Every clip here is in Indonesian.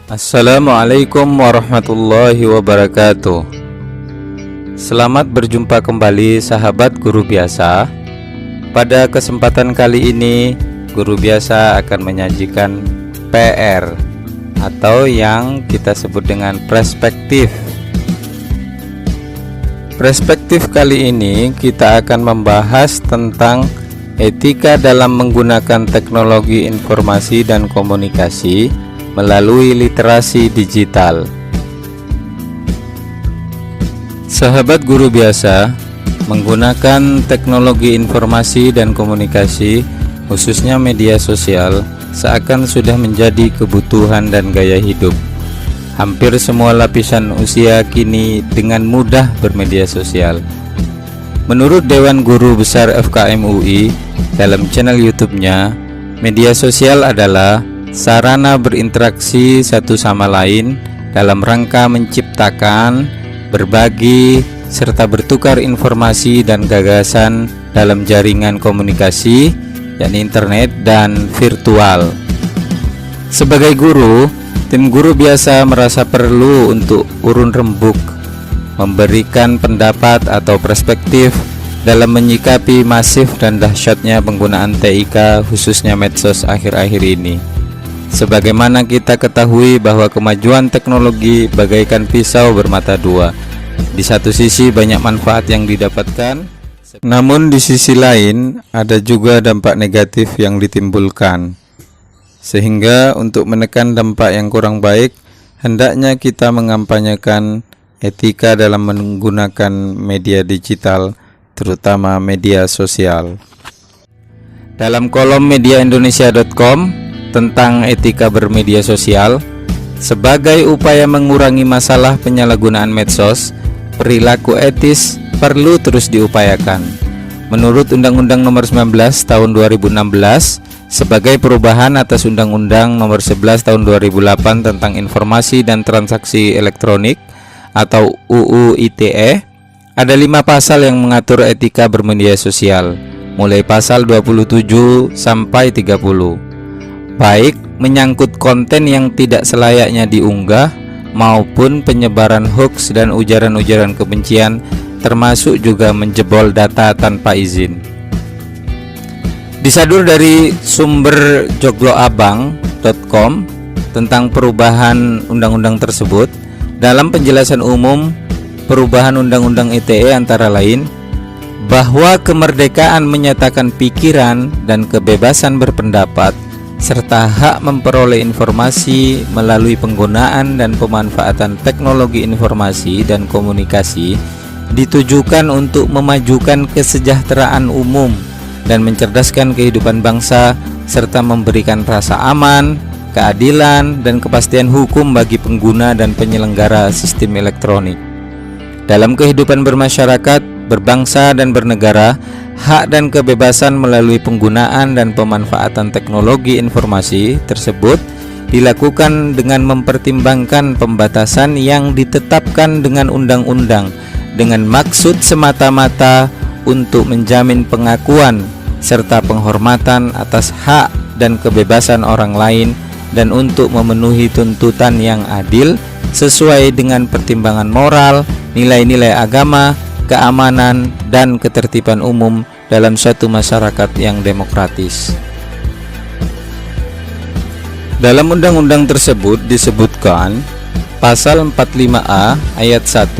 Assalamualaikum warahmatullahi wabarakatuh. Selamat berjumpa kembali sahabat guru biasa. Pada kesempatan kali ini, guru biasa akan menyajikan PR atau yang kita sebut dengan perspektif. Perspektif kali ini kita akan membahas tentang etika dalam menggunakan teknologi informasi dan komunikasi melalui literasi digital. Sahabat guru biasa, menggunakan teknologi informasi dan komunikasi, khususnya media sosial, seakan sudah menjadi kebutuhan dan gaya hidup. Hampir semua lapisan usia kini dengan mudah bermedia sosial. Menurut Dewan Guru Besar FKM UI dalam channel YouTube-nya, media sosial adalah sarana berinteraksi satu sama lain dalam rangka menciptakan, berbagi, serta bertukar informasi dan gagasan dalam jaringan komunikasi, yakni internet dan virtual. Sebagai guru, tim guru biasa merasa perlu untuk urun rembuk, memberikan pendapat atau perspektif dalam menyikapi masif dan dahsyatnya penggunaan TIK khususnya medsos akhir-akhir ini. Sebagaimana kita ketahui bahwa kemajuan teknologi bagaikan pisau bermata dua. Di satu sisi banyak manfaat yang didapatkan, namun di sisi lain ada juga dampak negatif yang ditimbulkan. Sehingga untuk menekan dampak yang kurang baik, hendaknya kita mengampanyekan etika dalam menggunakan media digital, terutama media sosial. Dalam kolom mediaindonesia.com tentang etika bermedia sosial, sebagai upaya mengurangi masalah penyalahgunaan medsos, perilaku etis perlu terus diupayakan. Menurut Undang-Undang Nomor 19 Tahun 2016 sebagai perubahan atas Undang-Undang Nomor 11 Tahun 2008 tentang Informasi dan Transaksi Elektronik atau UU ITE, ada 5 pasal yang mengatur etika bermedia sosial, mulai pasal 27 sampai 30. Baik menyangkut konten yang tidak selayaknya diunggah maupun penyebaran hoaks dan ujaran-ujaran kebencian, termasuk juga menjebol data tanpa izin. Disadur dari sumber jogloabang.com tentang perubahan undang-undang tersebut, dalam penjelasan umum perubahan undang-undang ITE antara lain bahwa kemerdekaan menyatakan pikiran dan kebebasan berpendapat serta hak memperoleh informasi melalui penggunaan dan pemanfaatan teknologi informasi dan komunikasi ditujukan untuk memajukan kesejahteraan umum dan mencerdaskan kehidupan bangsa serta memberikan rasa aman, keadilan, dan kepastian hukum bagi pengguna dan penyelenggara sistem elektronik. Dalam kehidupan bermasyarakat, berbangsa, dan bernegara, hak dan kebebasan melalui penggunaan dan pemanfaatan teknologi informasi tersebut dilakukan dengan mempertimbangkan pembatasan yang ditetapkan dengan undang-undang dengan maksud semata-mata untuk menjamin pengakuan serta penghormatan atas hak dan kebebasan orang lain dan untuk memenuhi tuntutan yang adil sesuai dengan pertimbangan moral, nilai-nilai agama, keamanan, dan ketertiban umum dalam suatu masyarakat yang demokratis. Dalam undang-undang tersebut disebutkan pasal 45A ayat 1,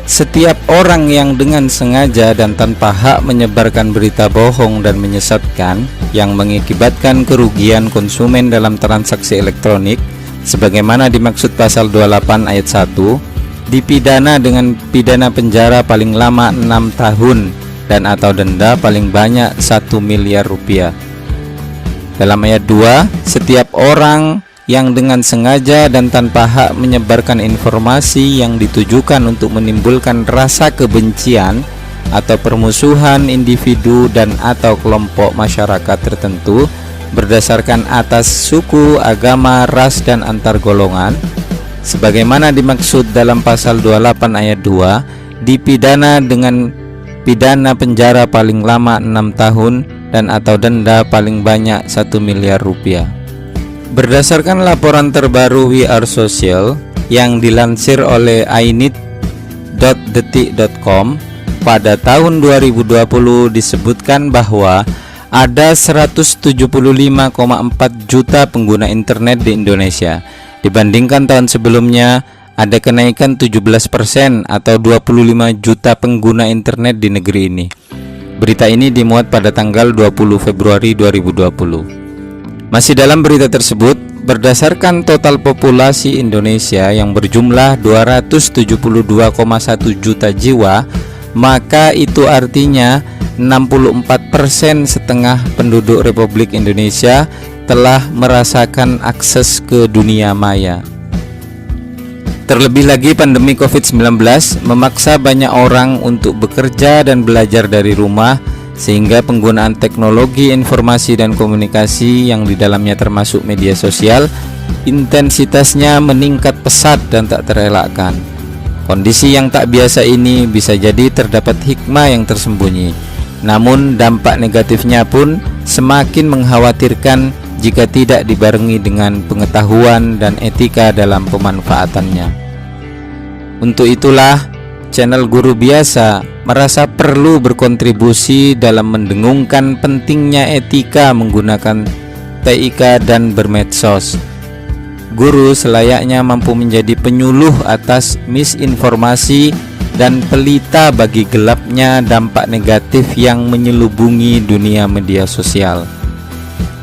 setiap orang yang dengan sengaja dan tanpa hak menyebarkan berita bohong dan menyesatkan yang mengakibatkan kerugian konsumen dalam transaksi elektronik sebagaimana dimaksud pasal 28 ayat 1 dipidana dengan pidana penjara paling lama 6 tahun dan atau denda paling banyak 1 miliar rupiah. Dalam ayat 2, setiap orang yang dengan sengaja dan tanpa hak menyebarkan informasi yang ditujukan untuk menimbulkan rasa kebencian atau permusuhan individu dan atau kelompok masyarakat tertentu berdasarkan atas suku, agama, ras, dan antar golongan sebagaimana dimaksud dalam pasal 28 ayat 2, dipidana dengan pidana penjara paling lama 6 tahun dan atau denda paling banyak 1 miliar rupiah. Berdasarkan laporan terbaru We Are Social yang dilansir oleh ainit.detik.com, pada tahun 2020 disebutkan bahwa ada 175,4 juta pengguna internet di Indonesia. Dibandingkan tahun sebelumnya, ada kenaikan 17% atau 25 juta pengguna internet di negeri ini. Berita ini dimuat pada tanggal 20 Februari 2020. Masih dalam berita tersebut, berdasarkan total populasi Indonesia yang berjumlah 272,1 juta jiwa, maka itu artinya 64% setengah penduduk Republik Indonesia telah merasakan akses ke dunia maya. Terlebih lagi pandemi COVID-19 memaksa banyak orang untuk bekerja dan belajar dari rumah, sehingga penggunaan teknologi informasi dan komunikasi yang di dalamnya termasuk media sosial intensitasnya meningkat pesat dan tak terelakkan. Kondisi yang tak biasa ini bisa jadi terdapat hikmah yang tersembunyi, namun dampak negatifnya pun semakin mengkhawatirkan jika tidak dibarengi dengan pengetahuan dan etika dalam pemanfaatannya. Untuk itulah channel Guru Biasa merasa perlu berkontribusi dalam mendengungkan pentingnya etika menggunakan TIK dan bermedsos. Guru selayaknya mampu menjadi penyuluh atas misinformasi dan pelita bagi gelapnya dampak negatif yang menyelubungi dunia media sosial.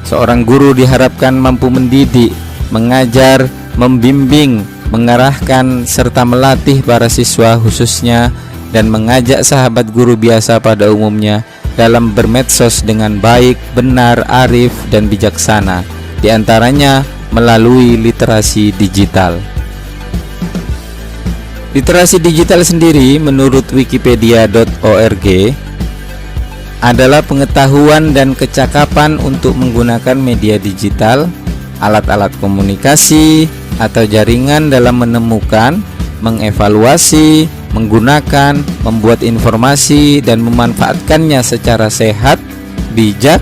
Seorang guru diharapkan mampu mendidik, mengajar, membimbing, mengarahkan, serta melatih para siswa khususnya dan mengajak sahabat guru biasa pada umumnya dalam bermedsos dengan baik, benar, arif, dan bijaksana, diantaranya melalui literasi digital. Literasi digital sendiri menurut wikipedia.org adalah pengetahuan dan kecakapan untuk menggunakan media digital, alat-alat komunikasi, atau jaringan dalam menemukan, mengevaluasi, menggunakan, membuat informasi, dan memanfaatkannya secara sehat, bijak,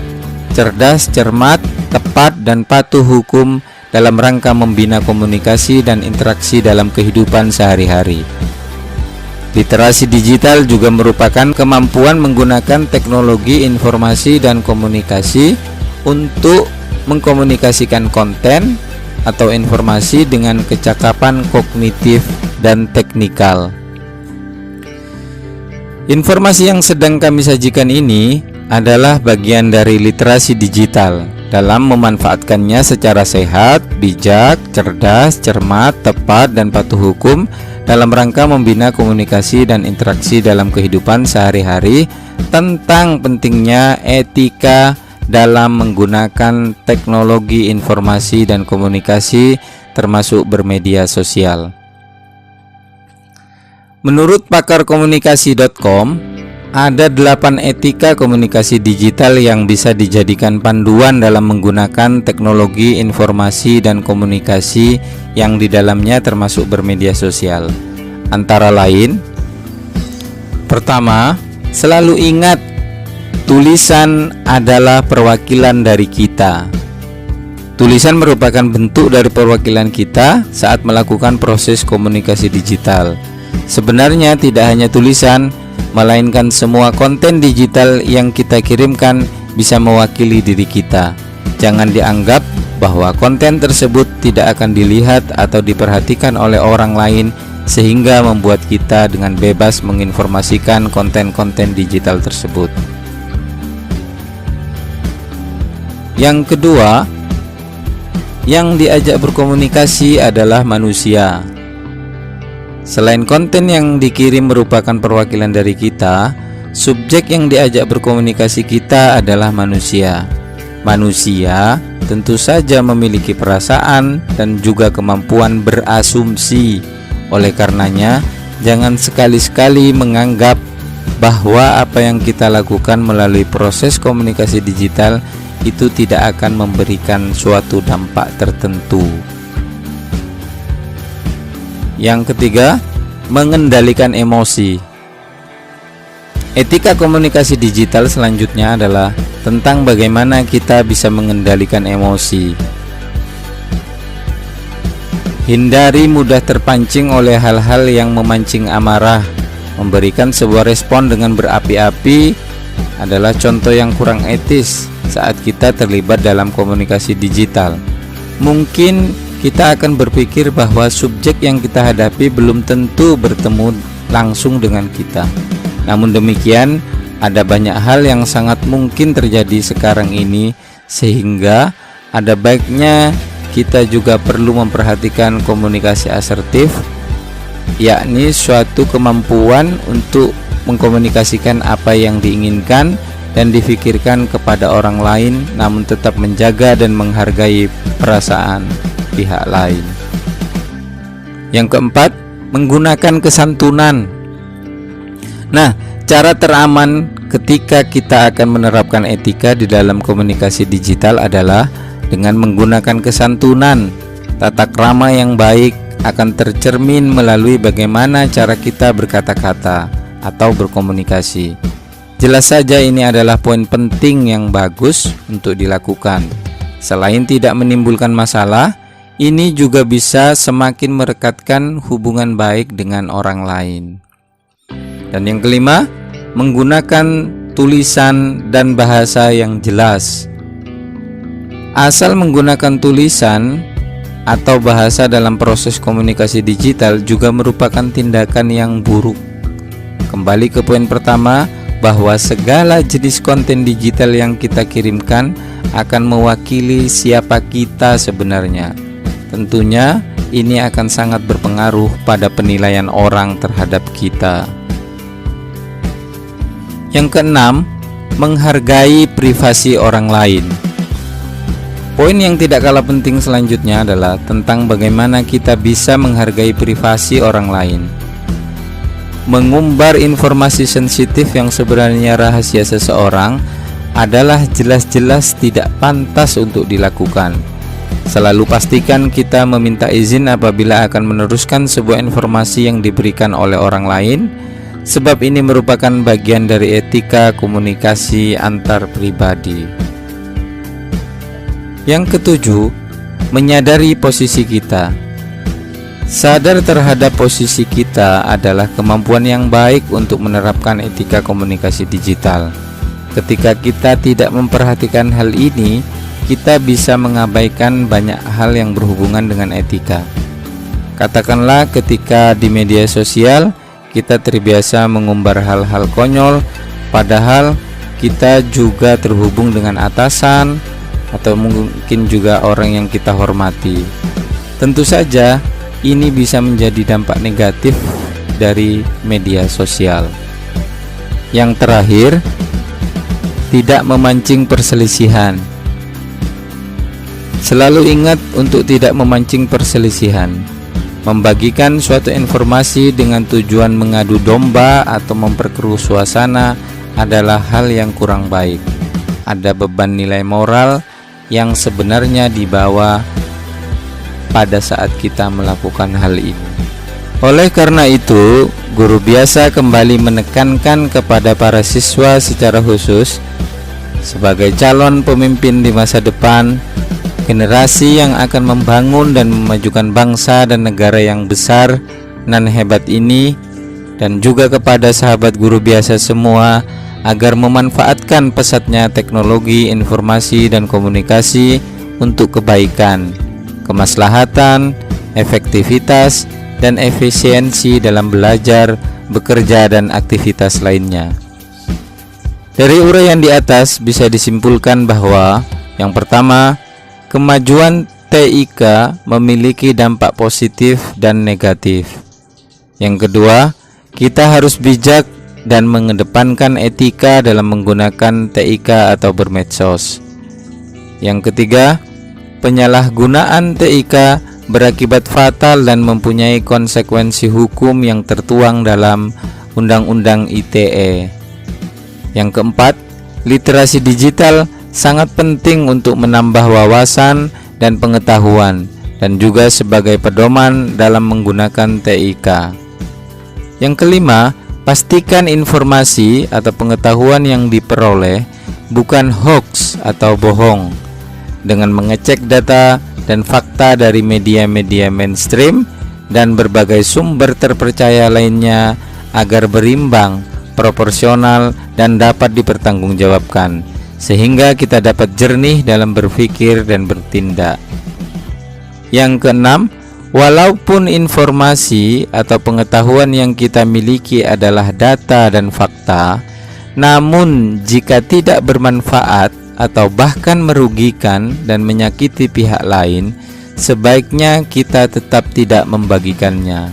cerdas, cermat, tepat, dan patuh hukum dalam rangka membina komunikasi dan interaksi dalam kehidupan sehari-hari. Literasi digital juga merupakan kemampuan menggunakan teknologi informasi dan komunikasi untuk mengkomunikasikan konten atau informasi dengan kecakapan kognitif dan teknikal. Informasi yang sedang kami sajikan ini adalah bagian dari literasi digital dalam memanfaatkannya secara sehat, bijak, cerdas, cermat, tepat, dan patuh hukum dalam rangka membina komunikasi dan interaksi dalam kehidupan sehari-hari tentang pentingnya etika dalam menggunakan teknologi informasi dan komunikasi termasuk bermedia sosial. Menurut pakar komunikasi.com, ada 8 etika komunikasi digital yang bisa dijadikan panduan dalam menggunakan teknologi informasi dan komunikasi yang di dalamnya termasuk bermedia sosial. Antara lain, pertama, selalu ingat tulisan adalah perwakilan dari kita. Tulisan merupakan bentuk dari perwakilan kita saat melakukan proses komunikasi digital. Sebenarnya tidak hanya tulisan, melainkan semua konten digital yang kita kirimkan bisa mewakili diri kita. Jangan dianggap bahwa konten tersebut tidak akan dilihat atau diperhatikan oleh orang lain sehingga membuat kita dengan bebas menginformasikan konten-konten digital tersebut. Yang kedua, yang diajak berkomunikasi adalah manusia. Selain konten yang dikirim merupakan perwakilan dari kita, subjek yang diajak berkomunikasi kita adalah manusia. Manusia tentu saja memiliki perasaan dan juga kemampuan berasumsi. Oleh karenanya, jangan sekali-sekali menganggap bahwa apa yang kita lakukan melalui proses komunikasi digital itu tidak akan memberikan suatu dampak tertentu. Yang ketiga, mengendalikan emosi. Etika komunikasi digital selanjutnya adalah tentang bagaimana kita bisa mengendalikan emosi. Hindari mudah terpancing oleh hal-hal yang memancing amarah. Memberikan sebuah respon dengan berapi-api adalah contoh yang kurang etis saat kita terlibat dalam komunikasi digital. Mungkin kita akan berpikir bahwa subjek yang kita hadapi belum tentu bertemu langsung dengan kita. Namun demikian, ada banyak hal yang sangat mungkin terjadi sekarang ini, sehingga ada baiknya kita juga perlu memperhatikan komunikasi asertif, yakni suatu kemampuan untuk mengkomunikasikan apa yang diinginkan dan difikirkan kepada orang lain, namun tetap menjaga dan menghargai perasaan pihak lain. Yang keempat, menggunakan kesantunan. Nah, cara teraman ketika kita akan menerapkan etika di dalam komunikasi digital adalah dengan menggunakan kesantunan. Tata krama yang baik akan tercermin melalui bagaimana cara kita berkata-kata atau berkomunikasi. Jelas saja ini adalah poin penting yang bagus untuk dilakukan. Selain tidak menimbulkan masalah, ini juga bisa semakin merekatkan hubungan baik dengan orang lain. Dan yang kelima, menggunakan tulisan dan bahasa yang jelas. Asal menggunakan tulisan atau bahasa dalam proses komunikasi digital juga merupakan tindakan yang buruk. Kembali ke poin pertama, bahwa segala jenis konten digital yang kita kirimkan akan mewakili siapa kita sebenarnya. Tentunya ini akan sangat berpengaruh pada penilaian orang terhadap kita. Yang keenam, menghargai privasi orang lain. Poin yang tidak kalah penting selanjutnya adalah tentang bagaimana kita bisa menghargai privasi orang lain. Mengumbar informasi sensitif yang sebenarnya rahasia seseorang adalah jelas-jelas tidak pantas untuk dilakukan. Selalu pastikan kita meminta izin apabila akan meneruskan sebuah informasi yang diberikan oleh orang lain, sebab ini merupakan bagian dari etika komunikasi antar pribadi. Yang ketujuh, menyadari posisi kita. Sadar terhadap posisi kita adalah kemampuan yang baik untuk menerapkan etika komunikasi digital. Ketika kita tidak memperhatikan hal ini, kita bisa mengabaikan banyak hal yang berhubungan dengan etika. Katakanlah ketika di media sosial kita terbiasa mengumbar hal-hal konyol, padahal kita juga terhubung dengan atasan atau mungkin juga orang yang kita hormati. Tentu saja ini bisa menjadi dampak negatif dari media sosial. Yang terakhir, tidak memancing perselisihan. Selalu ingat untuk tidak memancing perselisihan. Membagikan suatu informasi dengan tujuan mengadu domba atau memperkeruh suasana adalah hal yang kurang baik. Ada beban nilai moral yang sebenarnya dibawa pada saat kita melakukan hal ini. Oleh karena itu, guru biasa kembali menekankan kepada para siswa secara khusus sebagai calon pemimpin di masa depan, generasi yang akan membangun dan memajukan bangsa dan negara yang besar nan hebat ini, dan juga kepada sahabat guru biasa semua agar memanfaatkan pesatnya teknologi informasi dan komunikasi untuk kebaikan, kemaslahatan, efektivitas, dan efisiensi dalam belajar, bekerja, dan aktivitas lainnya. Dari uraian di atas bisa disimpulkan bahwa yang pertama, kemajuan TIK memiliki dampak positif dan negatif. Yang kedua, kita harus bijak dan mengedepankan etika dalam menggunakan TIK atau bermedsos. Yang ketiga, penyalahgunaan TIK berakibat fatal dan mempunyai konsekuensi hukum yang tertuang dalam Undang-Undang ITE. Yang keempat, literasi digital sangat penting untuk menambah wawasan dan pengetahuan dan juga sebagai pedoman dalam menggunakan TIK. Yang kelima, pastikan informasi atau pengetahuan yang diperoleh bukan hoax atau bohong dengan mengecek data dan fakta dari media-media mainstream dan berbagai sumber terpercaya lainnya agar berimbang, proporsional, dan dapat dipertanggungjawabkan, sehingga kita dapat jernih dalam berpikir dan bertindak. Yang keenam, walaupun informasi atau pengetahuan yang kita miliki adalah data dan fakta, namun jika tidak bermanfaat atau bahkan merugikan dan menyakiti pihak lain, sebaiknya kita tetap tidak membagikannya.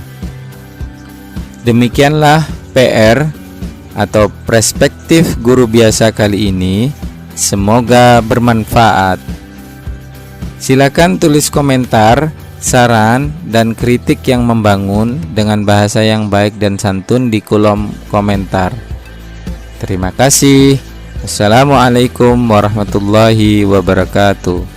Demikianlah PR atau perspektif guru biasa kali ini. Semoga bermanfaat. Silakan tulis komentar, saran, dan kritik yang membangun dengan bahasa yang baik dan santun di kolom komentar. Terima kasih. Assalamualaikum warahmatullahi wabarakatuh.